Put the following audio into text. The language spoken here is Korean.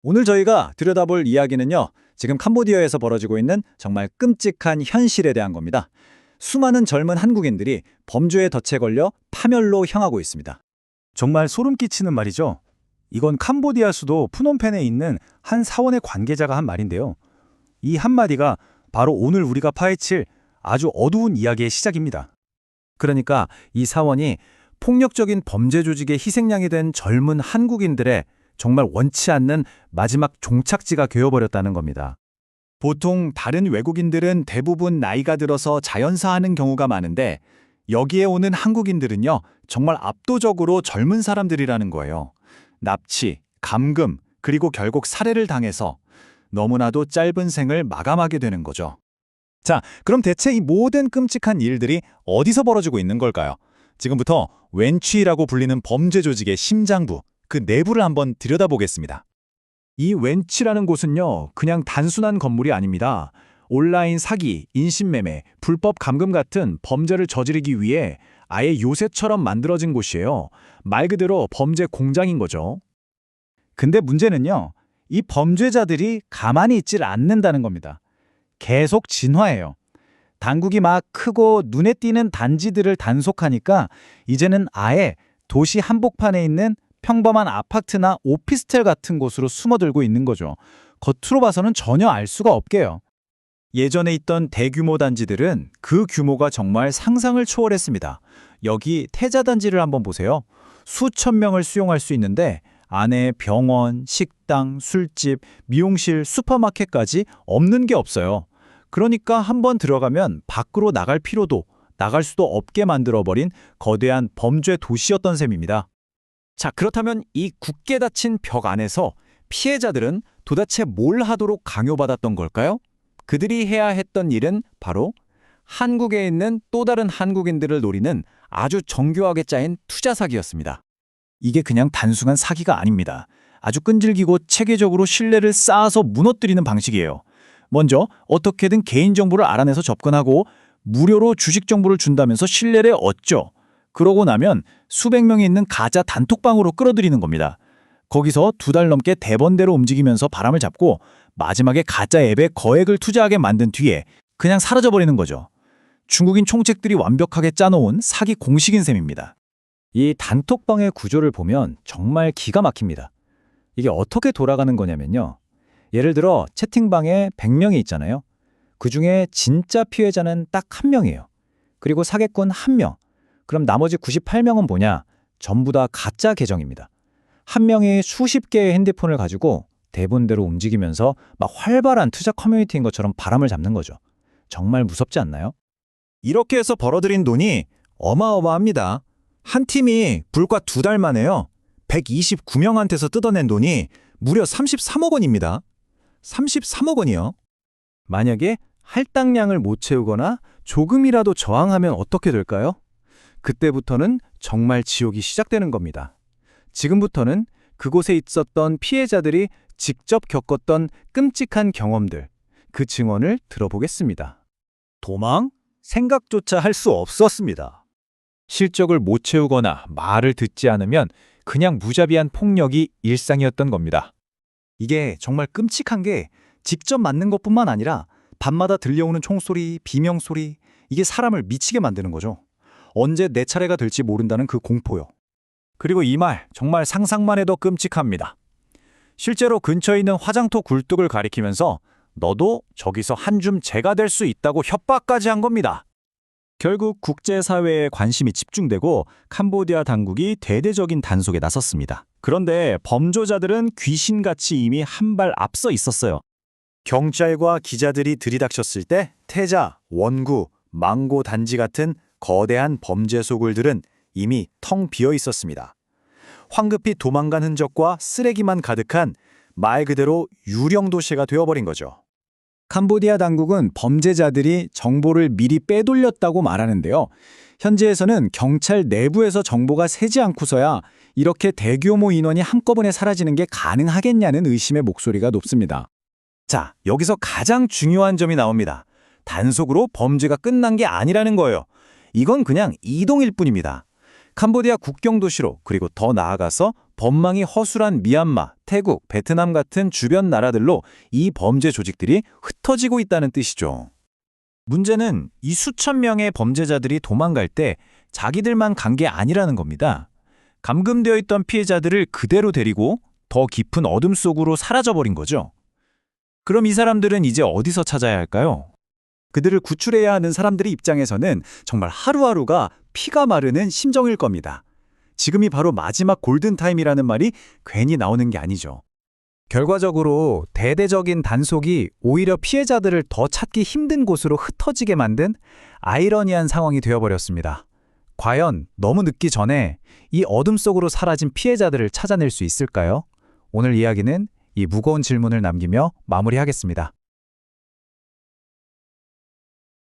오늘 저희가 들여다볼 이야기는요, 지금 캄보디아에서 벌어지고 있는 정말 끔찍한 현실에 대한 겁니다. 수많은 젊은 한국인들이 범죄에 덫에 걸려 파멸로 향하고 있습니다. 정말 소름 끼치는 말이죠. 이건 캄보디아 수도 푸놈펜에 있는 한 사원의 관계자가 한 말인데요. 이 한마디가 바로 오늘 우리가 파헤칠 아주 어두운 이야기의 시작입니다. 그러니까 이 사원이 폭력적인 범죄 조직의 희생양이 된 젊은 한국인들의 정말 원치 않는 마지막 종착지가 되어버렸다는 겁니다. 보통 다른 외국인들은 대부분 나이가 들어서 자연사하는 경우가 많은데 여기에 오는 한국인들은요, 정말 압도적으로 젊은 사람들이라는 거예요. 납치, 감금, 그리고 결국 살해를 당해서 너무나도 짧은 생을 마감하게 되는 거죠. 자, 그럼 대체 이 모든 끔찍한 일들이 어디서 벌어지고 있는 걸까요? 지금부터 웬취라고 불리는 범죄 조직의 심장부, 그 내부를 한번 들여다보겠습니다. 이 웬취라는 곳은요, 그냥 단순한 건물이 아닙니다. 온라인 사기, 인신매매, 불법 감금 같은 범죄를 저지르기 위해 아예 요새처럼 만들어진 곳이에요. 말 그대로 범죄 공장인 거죠. 근데 문제는요, 이 범죄자들이 가만히 있질 않는다는 겁니다. 계속 진화해요. 당국이 막 크고 눈에 띄는 단지들을 단속하니까 이제는 아예 도시 한복판에 있는 평범한 아파트나 오피스텔 같은 곳으로 숨어들고 있는 거죠. 겉으로 봐서는 전혀 알 수가 없게요. 예전에 있던 대규모 단지들은 그 규모가 정말 상상을 초월했습니다. 여기 태자단지를 한번 보세요. 수천 명을 수용할 수 있는데 안에 병원, 식당, 술집, 미용실, 슈퍼마켓까지 없는 게 없어요. 그러니까 한번 들어가면 밖으로 나갈 필요도, 나갈 수도 없게 만들어버린 거대한 범죄 도시였던 셈입니다. 자, 그렇다면 이 굳게 닫힌 벽 안에서 피해자들은 도대체 뭘 하도록 강요받았던 걸까요? 그들이 해야 했던 일은 바로 한국에 있는 또 다른 한국인들을 노리는 아주 정교하게 짜인 투자 사기였습니다. 이게 그냥 단순한 사기가 아닙니다. 아주 끈질기고 체계적으로 신뢰를 쌓아서 무너뜨리는 방식이에요. 먼저 어떻게든 개인정보를 알아내서 접근하고 무료로 주식 정보를 준다면서 신뢰를 얻죠. 그러고 나면 수백 명이 있는 가짜 단톡방으로 끌어들이는 겁니다. 거기서 2달 넘게 대번대로 움직이면서 바람을 잡고 마지막에 가짜 앱에 거액을 투자하게 만든 뒤에 그냥 사라져버리는 거죠. 중국인 총책들이 완벽하게 짜놓은 사기 공식인 셈입니다. 이 단톡방의 구조를 보면 정말 기가 막힙니다. 이게 어떻게 돌아가는 거냐면요. 예를 들어 채팅방에 100명이 있잖아요. 그중에 진짜 피해자는 딱 1명이에요. 그리고 사기꾼 1명. 그럼 나머지 98명은 뭐냐? 전부 다 가짜 계정입니다. 한 명이 수십 개의 핸드폰을 가지고 대본대로 움직이면서 막 활발한 투자 커뮤니티인 것처럼 바람을 잡는 거죠. 정말 무섭지 않나요? 이렇게 해서 벌어들인 돈이 어마어마합니다. 한 팀이 불과 2달 만에요. 129명한테서 뜯어낸 돈이 무려 33억 원입니다. 33억 원이요. 만약에 할당량을 못 채우거나 조금이라도 저항하면 어떻게 될까요? 그때부터는 정말 지옥이 시작되는 겁니다. 지금부터는 그곳에 있었던 피해자들이 직접 겪었던 끔찍한 경험들, 그 증언을 들어보겠습니다. 도망? 생각조차 할 수 없었습니다. 실적을 못 채우거나 말을 듣지 않으면 그냥 무자비한 폭력이 일상이었던 겁니다. 이게 정말 끔찍한 게 직접 맞는 것뿐만 아니라 밤마다 들려오는 총소리, 비명소리, 이게 사람을 미치게 만드는 거죠. 언제 내 차례가 될지 모른다는 그 공포요. 그리고 이 말 정말 상상만 해도 끔찍합니다. 실제로 근처에 있는 화장터 굴뚝을 가리키면서 너도 저기서 한 줌 재가 될 수 있다고 협박까지 한 겁니다. 결국 국제사회에 관심이 집중되고 캄보디아 당국이 대대적인 단속에 나섰습니다. 그런데 범죄자들은 귀신같이 이미 한 발 앞서 있었어요. 경찰과 기자들이 들이닥쳤을 때 태자, 원구, 망고 단지 같은 거대한 범죄 소굴들은 이미 텅 비어 있었습니다. 황급히 도망간 흔적과 쓰레기만 가득한 말 그대로 유령 도시가 되어버린 거죠. 캄보디아 당국은 범죄자들이 정보를 미리 빼돌렸다고 말하는데요. 현지에서는 경찰 내부에서 정보가 새지 않고서야 이렇게 대규모 인원이 한꺼번에 사라지는 게 가능하겠냐는 의심의 목소리가 높습니다. 자, 여기서 가장 중요한 점이 나옵니다. 단속으로 범죄가 끝난 게 아니라는 거예요. 이건 그냥 이동일 뿐입니다. 캄보디아 국경 도시로, 그리고 더 나아가서 법망이 허술한 미얀마, 태국, 베트남 같은 주변 나라들로 이 범죄 조직들이 흩어지고 있다는 뜻이죠. 문제는 이 수천 명의 범죄자들이 도망갈 때 자기들만 간 게 아니라는 겁니다. 감금되어 있던 피해자들을 그대로 데리고 더 깊은 어둠 속으로 사라져버린 거죠. 그럼 이 사람들은 이제 어디서 찾아야 할까요? 그들을 구출해야 하는 사람들의 입장에서는 정말 하루하루가 피가 마르는 심정일 겁니다. 지금이 바로 마지막 골든타임이라는 말이 괜히 나오는 게 아니죠. 결과적으로 대대적인 단속이 오히려 피해자들을 더 찾기 힘든 곳으로 흩어지게 만든 아이러니한 상황이 되어버렸습니다. 과연 너무 늦기 전에 이 어둠 속으로 사라진 피해자들을 찾아낼 수 있을까요? 오늘 이야기는 이 무거운 질문을 남기며 마무리하겠습니다.